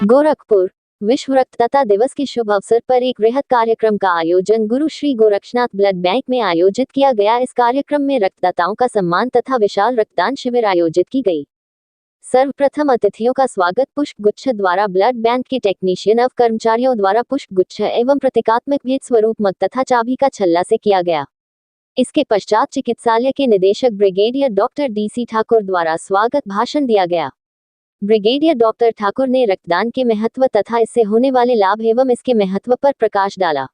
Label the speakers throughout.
Speaker 1: गोरखपुर विश्व रक्तदाता दिवस के शुभ अवसर पर एक वृहद कार्यक्रम का आयोजन गुरु श्री गोरक्षनाथ ब्लड बैंक में आयोजित किया गया। इस कार्यक्रम में रक्तदाताओं का सम्मान तथा विशाल रक्तदान शिविर आयोजित की गई। सर्वप्रथम अतिथियों का स्वागत पुष्प गुच्छ द्वारा ब्लड बैंक के टेक्नीशियन अव कर्मचारियों द्वारा पुष्प गुच्छ एवं प्रतीकात्मक भेंट स्वरूप मग तथा चाबी का छल्ला से किया गया। इसके पश्चात चिकित्सालय के निदेशक ब्रिगेडियर डॉक्टर DC ठाकुर द्वारा स्वागत भाषण दिया गया। ब्रिगेडियर डॉक्टर ठाकुर ने रक्तदान के महत्व तथा इससे होने वाले लाभ एवं इसके महत्व पर प्रकाश डाला।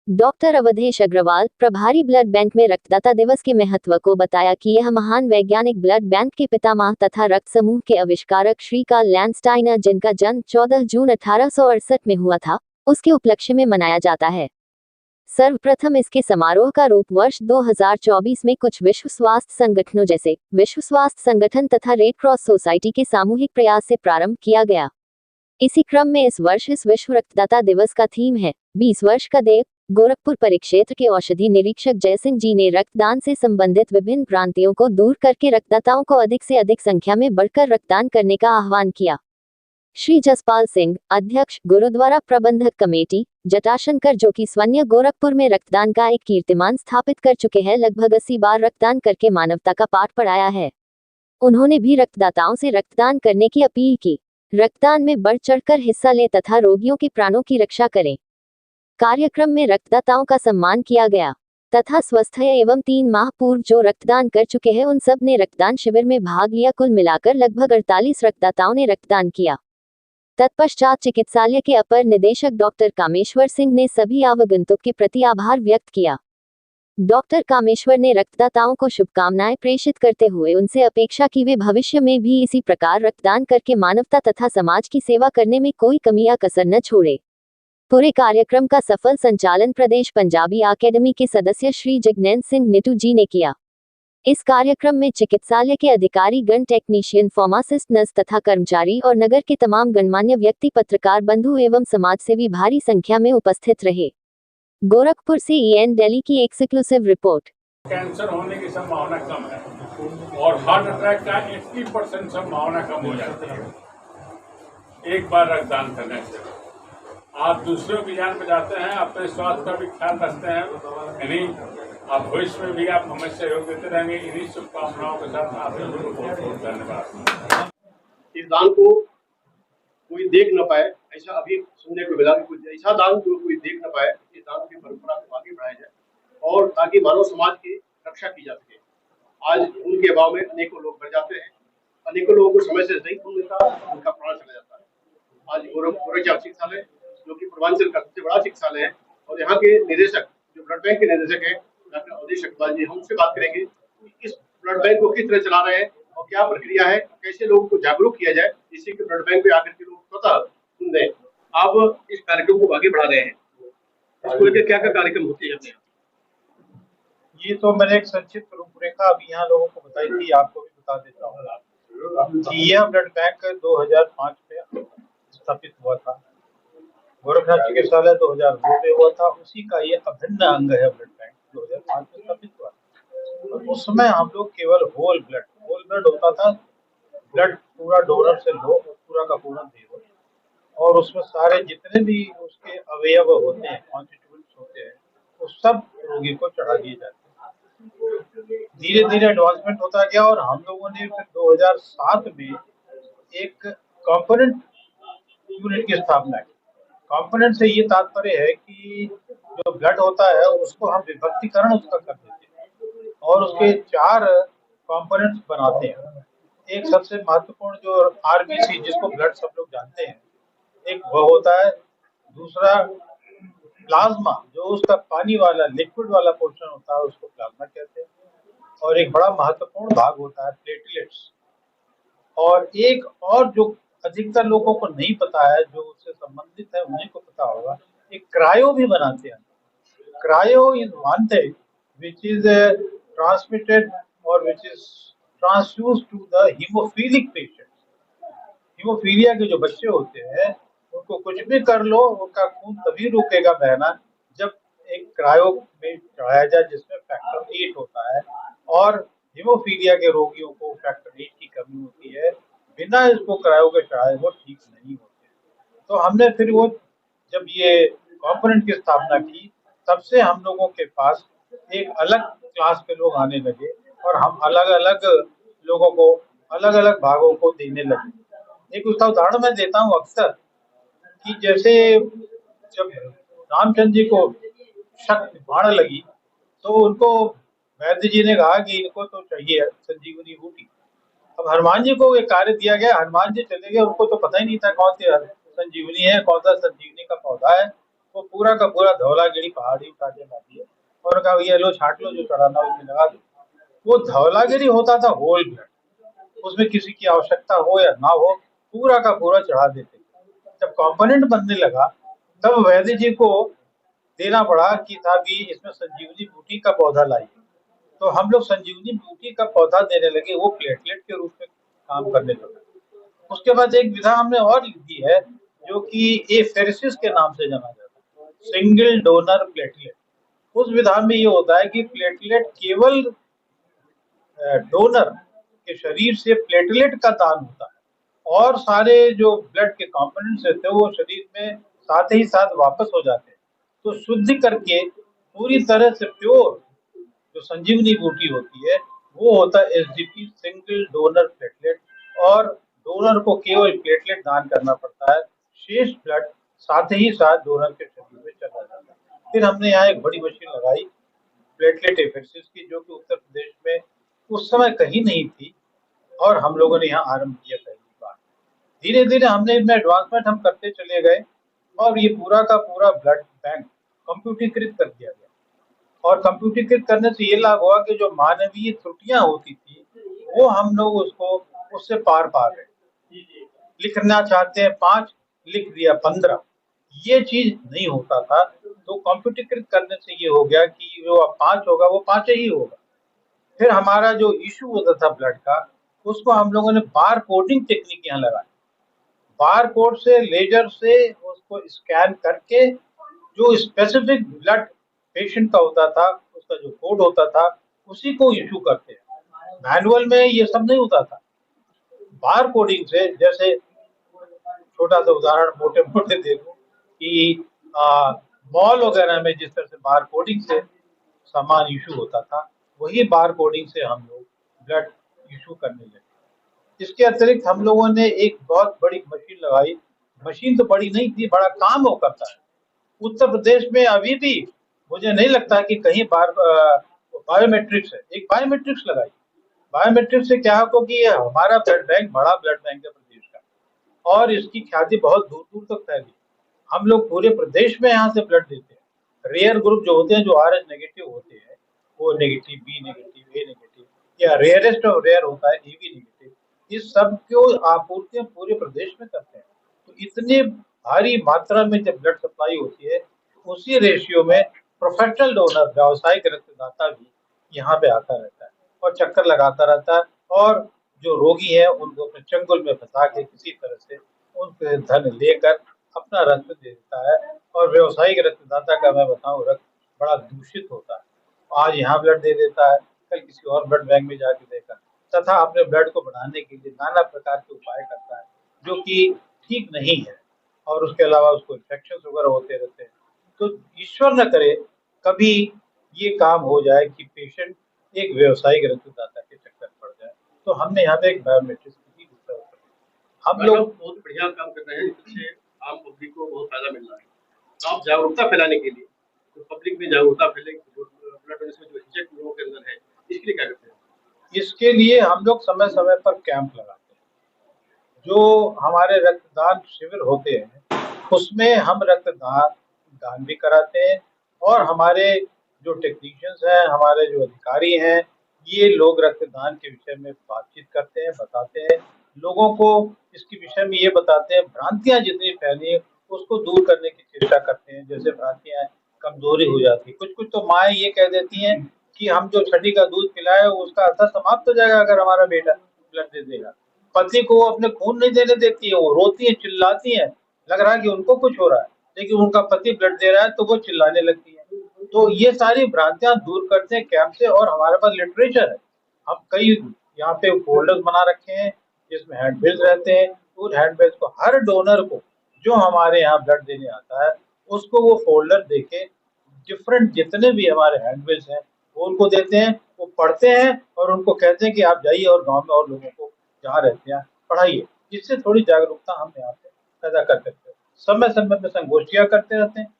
Speaker 1: डॉक्टर अवधेश अग्रवाल, प्रभारी ब्लड बैंक में रक्तदाता दिवस के महत्व को बताया कि यह महान वैज्ञानिक ब्लड बैंक के पितामह तथा रक्त समूह के आविष्कारक श्री कार्ल लैंडस्टाइनर, जिनका जन्म 14 जून 1868 में हुआ था, उसके उपलक्ष्य में मनाया जाता है। सर्वप्रथम इसके समारोह का रूप वर्ष 2024 में कुछ विश्व स्वास्थ्य संगठनों जैसे विश्व स्वास्थ्य संगठन तथा रेड क्रॉस सोसाइटी के सामूहिक प्रयास से प्रारंभ किया गया। इसी क्रम में इस वर्ष इस विश्व रक्तदाता दिवस का थीम है 20 वर्ष का देव। गोरखपुर परिक्षेत्र के औषधि निरीक्षक जयसिंह जी ने रक्तदान से संबंधित विभिन्न भ्रांतियों को दूर करके रक्तदाताओं को अधिक से अधिक संख्या में बढ़कर रक्तदान करने का आह्वान किया। श्री जसपाल सिंह, अध्यक्ष, गुरुद्वारा प्रबंधक कमेटी, जटाशंकर, जो कि स्वयं गोरखपुर में रक्तदान का एक कीर्तिमान स्थापित कर चुके हैं, लगभग 80 बार रक्तदान करके मानवता का पाठ पढ़ाया है। उन्होंने भी रक्तदाताओं से रक्तदान करने की अपील की। रक्तदान में बढ़ चढ़कर हिस्सा लें तथा रोगियों के प्राणों की रक्षा करें। कार्यक्रम में रक्तदाताओं का सम्मान किया गया तथा स्वस्थ है एवं 3 माह पूर्व जो रक्तदान कर चुके हैं उन सब ने रक्तदान शिविर में भाग लिया। कुल मिलाकर लगभग 48 रक्तदाताओं ने रक्तदान किया। तत्पश्चात चिकित्सालय के अपर निदेशक डॉक्टर कामेश्वर सिंह ने सभी आगंतुकों के प्रति आभार व्यक्त किया। डॉक्टर कामेश्वर ने रक्तदाताओं को शुभकामनाएं प्रेषित करते हुए उनसे अपेक्षा की वे भविष्य में भी इसी प्रकार रक्तदान करके मानवता तथा समाज की सेवा करने में कोई कमी या कसर न छोड़े। पूरे कार्यक्रम का सफल संचालन प्रदेश पंजाबी अकेडमी के सदस्य श्री जगनैन सिंह नीटू जी ने किया। इस कार्यक्रम में चिकित्सालय के अधिकारी गण, टेक्नीशियन, फार्मासिस्ट, नर्स तथा कर्मचारी और नगर के तमाम गणमान्य व्यक्ति, पत्रकार बंधु एवं समाजसेवी भारी संख्या में उपस्थित रहे। गोरखपुर से EN दिल्ली की एक्सक्लूसिव रिपोर्ट।
Speaker 2: कैंसर होने की संभावना कम है और हार्ट अटैक का 80% संभावना कम हो जाती है एक बार रक्तदान करने से। आप दूसरों की जान बचाते हैं, अपने स्वास्थ्य का भी ख्याल रखते हैं। यानी आप भविष्य में भी आप हमें सहयोग देते रहेंगे। इन्हीं शुभकामनाओं के साथ आप लोगों को बहुत बहुत धन्यवाद।
Speaker 3: इस दान को कोई देख न पाए, ऐसा अभी सुनने को मिला कि कुछ ऐसा दान जो कोई देख न पाए, इस दान की परंपरा को आगे बढ़ाया जाए और ताकि मानव समाज की रक्षा की जा सके। आज उनके अभाव में अनेकों लोग मर जाते हैं, अनेकों लोगों को समय से नहीं खून मिलता, उनका प्राण चला जाता है। आज गोरखपुर चिकित्सालय जो कि पूर्वांचल का सबसे बड़ा चिकित्सालय है और यहाँ के निदेशक जो ब्लड बैंक के निदेशक है डॉक्टर अवधेश अग्रवाल जी, हम उससे बात करेंगे कि इस ब्लड बैंक को किस तरह चला रहे हैं और क्या प्रक्रिया है, कैसे लोगों को जागरूक किया जाए जिससे कि ब्लड बैंक पे आकर के लोग स्वतः सुन दें। आप इस कार्यक्रम को आगे बढ़ा रहे हैं, इसको लेकर क्या क्या कार्यक्रम होते हैं?
Speaker 4: ये तो मैंने एक संक्षिप्त रूपरेखा अभी यहाँ लोगों को बताई थी, आपको भी बता देता हूँ। यह ब्लड बैंक 2005 में स्थापित हुआ था। गोरखनाथ चिकित्सालय 2002 में हुआ था, उसी का ये अभिन्न अंग है। ब्लड बैंक 2005 में स्थापित हुआ था। और उस समय हम लोग केवल होल ब्लड होता था। ब्लड पूरा डोनर से लो, पूरा का पूरा दे, और उसमें सारे जितने भी उसके अवयव होते हैं, कॉन्स्टिट्यूएंट्स होते हैं, वो सब रोगी को चढ़ा दिए जाते हैं। धीरे धीरे एडवांसमेंट होता गया और हम लोगों ने फिर 2007 में एक कंपोनेंट यूनिट की स्थापना की। कंपोनेंट से ये तात्पर्य है कि जो ब्लड होता है उसको हम विभक्तिकरण उसका कर देते हैं और उसके 4 कंपोनेंट्स बनाते हैं। एक सबसे महत्वपूर्ण जो RBC, जिसको ब्लड सब लोग जानते हैं, एक वह होता है। दूसरा प्लाज्मा, जो उसका पानी वाला लिक्विड वाला पोर्शन होता है, उसको प्लाज्मा कहते हैं। और एक बड़ा महत्वपूर्ण भाग होता है प्लेटलेट्स। और एक और जो अधिकतर लोगों को नहीं पता है, जो उससे संबंधित है उन्हीं को पता होगा, एक क्रायो भी बनाते हैं। Cryo is one thing which is transmitted और which is transfused to the haemophilic patients. Haemophilia के जो बच्चे होते हैं उनको कुछ भी कर लो, उनका खून तभी रुकेगा बहना जब एक क्रायो में चढ़ाया जाए जिसमें फैक्टर 8 होता है। और हीमोफीलिया के रोगियों को फैक्टर 8 की कमी होती है, बिना इसको क्रायो के चढ़ाए वो ठीक नहीं होते। तो हमने फिर वो जब ये कंपोनेंट की स्थापना की, तब से हम लोगों के पास एक अलग क्लास के लोग आने लगे और हम अलग-अलग लोगों को अलग-अलग भागों को देने लगे। एक उसका उदाहरण मैं देता हूँ अक्सर कि जैसे जब रामचंद्र जी को शक बाण लगी, तो उनको वैद्य जी ने कहा कि इनको तो चाहिए संजीवनी बूटी। अब हनुमान जी को ये कार्य दिया गया, हनुमान जी चले गए, उनको तो पता ही नहीं था कौन सी संजीवनी है, कौन सा संजीवनी का पौधा है। वो पूरा का पूरा धौलागिरी पहाड़ी उठा के ला दिए और कहा ये लो छाट लो, जो चढ़ाना उसमें लगा दो। वो धौलागिरी होता था होल ब्लड, उसमें किसी की आवश्यकता हो या ना हो, पूरा का पूरा चढ़ा देते। जब कंपोनेंट बनने लगा, तब वैद्य जी को देना पड़ा कि साहब ये इसमें संजीवनी बूटी का पौधा लाइए। तो हम लोग संजीवनी बूटी का पौधा देने लगे, वो प्लेटलेट के रूप में काम करने लगा। उसके बाद एक विधा हमने और लिख दी है, जो कि एफेरेसिस के नाम से जाना जाता है, सिंगल डोनर प्लेटलेट। उस विधा में ये होता है कि प्लेटलेट केवल डोनर के शरीर से प्लेटलेट का दान होता है और सारे जो ब्लड के कंपोनेंट्स रहते हैं वो शरीर में साथ ही साथ वापस हो जाते हैं। तो शुद्ध करके पूरी तरह से प्योर जो संजीवनी बूटी होती है वो होता है एसडीपी, सिंगल डोनर प्लेटलेट। और डोनर को केवल प्लेटलेट दान करना पड़ता है, शेष ब्लड साथ ही साथ डोनर के शरीर में चला जाता है। फिर हमने यहाँ एक बड़ी मशीन लगाई प्लेटलेट एफेरेसिस की, जो कि उत्तर प्रदेश में उस समय कहीं नहीं थी और हम लोगों ने यहाँ आरंभ किया पहली बार। धीरे धीरे हमने इसमें एडवांसमेंट हम करते चले गए और ये पूरा का पूरा ब्लड बैंक कंप्यूटरीकृत कर दिया गया। और कंप्यूटरीकृत करने से ये लाभ हुआ कि जो मानवीय त्रुटियां होती थी वो हम लोग उसको उससे पार पा गए। लिखना चाहते हैं 5, लिख दिया 15, ये चीज नहीं होता था। तो कंप्यूटरीकृत करने से ये हो गया कि जो 5 होगा वो 5 ही होगा। फिर हमारा जो इशू होता था ब्लड का, उसको हम लोगों ने बार कोडिंग टेक्निक यहाँ लगाई। बार कोड से लेजर से उसको स्कैन करके जो स्पेसिफिक ब्लड पेशेंट का होता था, उसका जो कोड होता था, उसी को इशू करते हैं। मैनुअल में ये सब नहीं होता था। बार कोडिंग से, जैसे छोटा सा उदाहरण मोटे मोटे दे दूं कि मॉल वगैरह में जिस तरह से बार कोडिंग से सामान इशू होता था, वही बार कोडिंग से हम लोग ब्लड इशू करने लगे। इसके अतिरिक्त हम लोगों ने एक बहुत बड़ी मशीन लगाई। मशीन तो बड़ी नहीं थी, बड़ा काम वो करता है। उत्तर प्रदेश में अभी भी मुझे नहीं लगता कि कहीं बायोमेट्रिक्स है। एक बायोमेट्रिक्स लगाई। बायोमेट्रिक्स से क्या होगा कि ये हमारा ब्लड बैंक बड़ा ब्लड बैंक है प्रदेश का और इसकी ख्याति बहुत दूर दूर तक फैली। हम लोग पूरे प्रदेश में यहाँ से ब्लड देते हैं। रेयर ग्रुप जो होते हैं, जो RH नेगेटिव होते हैं, वो नेगेटिव, बी नेगेटिव, ए नेगेटिव, या रेयरेस्ट ऑफ रेयर होता है AB नेगेटिव, इस सब को आपूर्ति हम पूरे प्रदेश में करते हैं। तो इतने भारी मात्रा में जब ब्लड सप्लाई होती है, उसी रेशियो में प्रोफेशनल डोनर, व्यावसायिक रक्तदाता भी यहाँ पे आता रहता है और चक्कर लगाता रहता है और जो रोगी है उनको अपने चंगुल में फंसा के किसी तरह से उनसे धन लेकर अपना रक्त दे देता है। और व्यावसायिक रक्तदाता का मैं बताऊं, रक्त बड़ा दूषित होता है। आज यहाँ ब्लड दे देता है, कल किसी और ब्लड बैंक में जाके देगा, तथा अपने ब्लड को बढ़ाने के लिए नाना प्रकार के उपाय करता है, जो कि ठीक नहीं है। और उसके अलावा उसको इन्फेक्शन वगैरह होते रहते हैं। तो ईश्वर न करे कभी ये काम हो जाए कि पेशेंट एक व्यावसायिक रक्तदाता के चक्कर पड़ जाए। तो हमने यहाँ पे एक बायोमेट्रिक्स की व्यवस्था कर दी। हम लोग
Speaker 3: बहुत बढ़िया काम कर रहे हैं, जिससे आम पब्लिक को बहुत फायदा मिल रहा है। तो आप जागरूकता फैलाने के लिए, तो पब्लिक में जागरूकता फैले, ब्लड डोनेशन में जो हिचक लोगों के अंदर है, इसके लिए क्या करते हैं?
Speaker 4: इसके लिए हम लोग समय समय पर कैंप लगाते हैं। जो हमारे रक्तदान शिविर होते हैं, उसमें हम दान भी कराते हैं और हमारे जो टेक्नीशियंस हैं, हमारे जो अधिकारी हैं, ये लोग रक्तदान के विषय में बातचीत करते हैं, बताते हैं लोगों को, इसके विषय में ये बताते हैं। भ्रांतियां जितनी फैली है उसको दूर करने की चेष्टा करते हैं। जैसे भ्रांतियां कमजोरी हो जाती है, कुछ कुछ तो माएँ ये कह देती हैं कि हम जो छठी का दूध पिलाए उसका असर समाप्त हो जाएगा अगर हमारा बेटा ब्लड दे देगा। पति को वो अपने खून नहीं देने देती है, वो रोती है, चिल्लाती है, लग रहा है कि उनको कुछ हो रहा है, लेकिन उनका पति ब्लड दे रहा है तो वो चिल्लाने लगती है। तो ये सारी भ्रांतियां दूर करते हैं कैंप से। और हमारे पास लिटरेचर है, हम कई यहाँ पे फोल्डर्स बना रखे हैं जिसमें हैंडबिल्स रहते हैं। उस हैंडबिल्स को हर डोनर को जो हमारे यहाँ ब्लड देने आता है उसको वो फोल्डर देके डिफरेंट जितने भी हमारे हैंडबिल्स हैं वो उनको देते हैं, वो पढ़ते हैं और उनको कहते हैं कि आप जाइए और गांव में और लोगों को जहाँ रहते हैं पढ़ाइए। जिससे थोड़ी जागरूकता हम यहाँ पे पैदा कर सकते हैं। समय समय में संगोष्ठियाँ करते रहते हैं,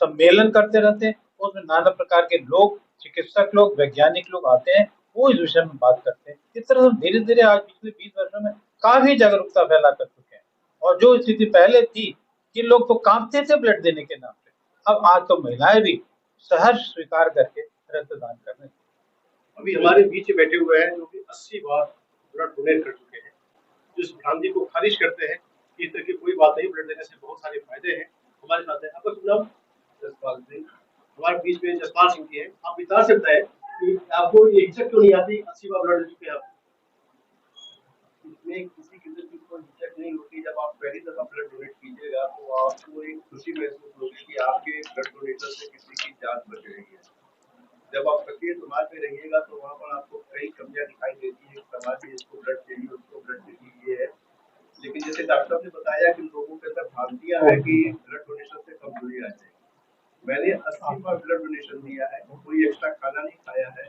Speaker 4: सम्मेलन करते रहते हैं, उसमें नाना प्रकार के लोग, चिकित्सक लोग, वैज्ञानिक लोग आते हैं, वो इस विषय में बात करते हैं। इस तरह से धीरे धीरे आज पिछले 20 वर्षों में काफी जागरूकता फैला कर चुके हैं। और जो स्थिति पहले थी कि लोग तो कांपते थे ब्लड देने के नाम पे, अब आज तो महिलाएं भी सहर्ष स्वीकार करके रक्तदान कर रहे हैं।
Speaker 3: अभी हमारे बीच बैठे हुए हैं जो कि 80 बार ब्लड डोनेट कर चुके हैं, जिस भ्रांति को खारिज करते हैं कि इस तरह की कोई बात नहीं, ब्लड देने से बहुत सारे फायदे हैं। हमारे साथ है आपका नाम जसपाल सिंह, हमारे बीच में जसपाल सिंह जी हैं। आप बता सकते हैं कि आपको ये हिचक क्यों नहीं आती? 80 बार ब्लड दे चुके हैं आप। इसमें किसी किस्म की कोई हिचक नहीं होती। जब आप पहली दफा ब्लड डोनेट कीजिएगा तो आपको एक खुशी महसूस होगी कि आपके ब्लड डोनेशन से किसी की जान बच रही है। जब आप सक्रिय समाज में रहिएगा तो वहाँ पर आपको कई कमियां दिखाई देती है। समाज में इसको ब्लड चाहिए, उसको ब्लड चाहिए, ये है। लेकिन जैसे डॉक्टर साहब ने बताया कि लोगों के अंदर भ्रांतियां है कि ब्लड डोनेशन से कमजोरी आ जाएगी। मैंने 80 बार ब्लड डोनेशन दिया है, कोई एक्स्ट्रा खाना नहीं खाया है,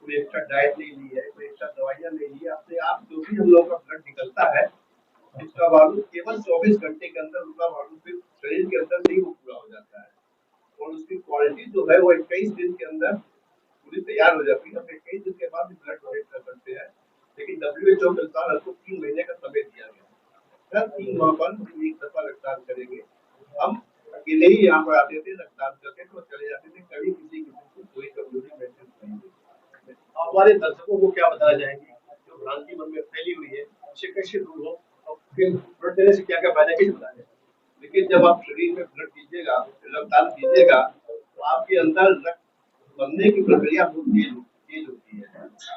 Speaker 3: कोई एक्स्ट्रा डाइट नहीं ली है, कोई एक्स्ट्रा दवाइयाँ नहीं ली है। अपने आप जो भी हम लोगों का ब्लड निकलता है उसका वॉल्यूम केवल 24 घंटे के अंदर उसका वॉल्यूम फिर शरीर के अंदर नहीं वो पूरा हो जाता है और उसकी क्वालिटी जो है वो 21 दिन के अंदर पूरी तैयार हो जाती है। हम 21 दिन के बाद भी ब्लड डोनेट कर सकते हैं, लेकिन WHO के अनुसार हमको 3 महीने का समय दिया गया है। 3 माह पर हम एक दफा रक्तदान करेंगे। हम अकेले ही यहाँ पर आते थे, रक्तदान करके तो चले जाते थे, कभी किसी को कोई कमजोरी महसूस नहीं हुई। हमारे दर्शकों को क्या बताना चाहेंगे जो भ्रांति मन में फैली हुई है, उसे कैसे दूर हो और फिर ब्लड देने से क्या क्या फायदा कैसे बताएं? लेकिन जब आप शरीर में ब्लड दीजिएगा, रक्तदान कीजिएगा तो आपके अंदर रक्त बनने की प्रक्रिया बहुत तेज होती है।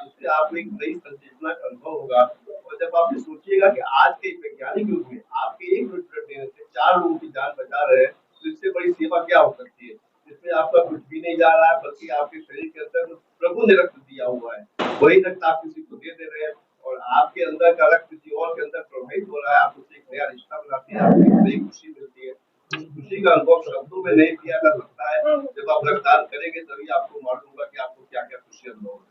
Speaker 3: इससे आपको एक नई संचेतना का अनुभव होगा। और जब आप सोचिएगा कि आज के वैज्ञानिक युग में आपके एक ब्लड देने से 4 लोगों की जान बचा रहे हैं, तो इससे बड़ी सेवा क्या हो सकती है? इसमें आपका कुछ भी नहीं जा रहा है, बल्कि आपके शरीर के अंदर प्रभु ने रक्त दिया हुआ है, वही रक्त आप किसी को दे रहे हैं और आपके अंदर का रक्त किसी और के अंदर प्रवाहित हो रहा है। आप उससे एक नया रिश्ता बनाते हैं, आपको एक नई खुशी मिलती है। उस खुशी का अनुभव शब्दों में नहीं किया जा सकता है। जब आप रक्तदान करेंगे तभी आपको मालूम होगा कि आपको क्या क्या खुशी अनुभव है।